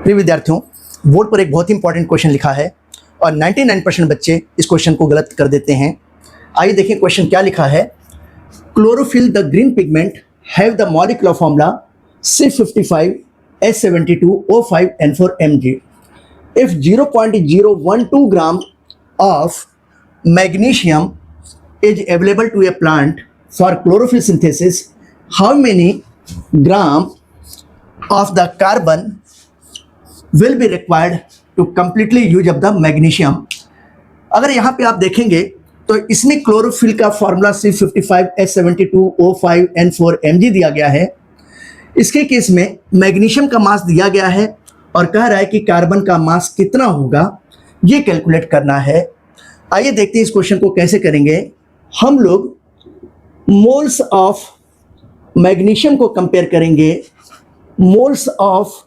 प्रिय विद्यार्थियों, बोर्ड पर एक बहुत ही इंपॉर्टेंट क्वेश्चन लिखा है और 99% बच्चे इस क्वेश्चन को गलत कर देते हैं। आइए देखें क्वेश्चन क्या लिखा है। Chlorophyll the green pigment have the molecular formula C55H72O5N4Mg। If 0.012 gram of magnesium is available to a plant for chlorophyll synthesis, how many gram of the carbon will be required to completely use up the magnesium? अगर यहाँ पे आप देखेंगे तो इसमें chlorophyll का formula C55H72O5N4Mg दिया गया है। इसके केस में मैग्नीशियम का मास दिया गया है और कह रहा है कि कार्बन का मास कितना होगा, ये कैलकुलेट करना है। आइए देखते हैं इस क्वेश्चन को कैसे करेंगे। हम लोग मोल्स ऑफ मैग्नीशियम को कंपेयर करेंगे मोल्स ऑफ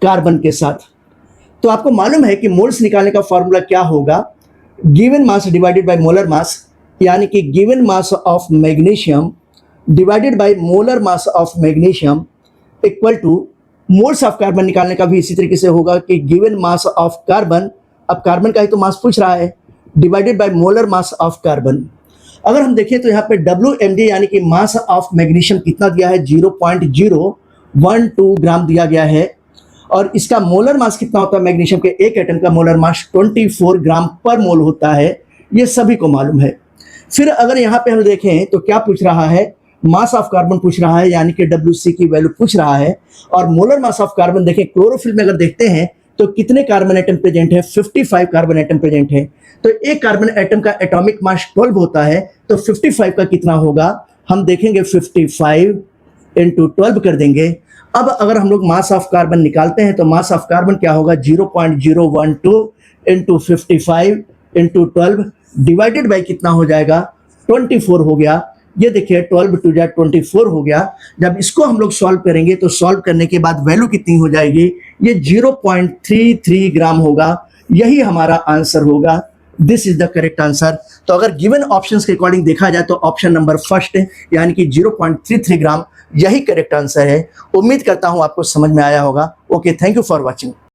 कार्बन के साथ। तो आपको मालूम है कि मोल्स निकालने का फॉर्मूला क्या होगा, given mass divided by molar mass, यानी कि given mass of magnesium divided by molar mass of magnesium equal two moles of carbon. निकालने का भी इसी तरीके से होगा कि गिवन मास ऑफ कार्बन, अब कार्बन का ही तो मास पूछ रहा है, divided by molar mass of carbon. अगर हम देखें तो यहाँ पे WMG यानी कि मास ऑफ मैग्नीशियम कितना दिया है, 0.012 ग्राम दिया गया है और इसका मोलर मास कितना होता है, मैग्नीशियम के एक एटम का मोलर मास 24 ग्राम पर मोल होता है, ये सभी को मालूम है। फिर अगर यहाँ पे हम देखें तो क्या पूछ रहा है, मास ऑफ कार्बन पूछ रहा है, यानी कि WC की वैल्यू पूछ रहा है और मोलर मास ऑफ कार्बन देखें, क्लोरोफिल में अगर देखते हैं तो कितने कार्बन एटम प्रेजेंट है, 55 कार्बन एटम प्रेजेंट है। तो एक कार्बन एटम का एटॉमिक मास 12 होता है, तो 55 का कितना होगा, हम देखेंगे 55 इंटू 12 कर देंगे। अब अगर हम लोग मास ऑफ कार्बन निकालते हैं तो मास ऑफ कार्बन क्या होगा, 0.012 इंटू 55 इंटू 12 डिवाइडेड बाई कितना हो जाएगा, 24 हो गया। ये देखिए 12 टू जा 24 हो गया। जब इसको हम लोग सॉल्व करेंगे तो सॉल्व करने के बाद वैल्यू कितनी हो जाएगी, ये 0.33 ग्राम होगा। यही हमारा आंसर होगा। This is the correct answer. तो अगर गिवन ऑप्शंस के अकॉर्डिंग देखा जाए तो ऑप्शन नंबर फर्स्ट यानी कि 0.33 ग्राम यही करेक्ट आंसर है। उम्मीद करता हूं आपको समझ में आया होगा। Okay, thank you for watching.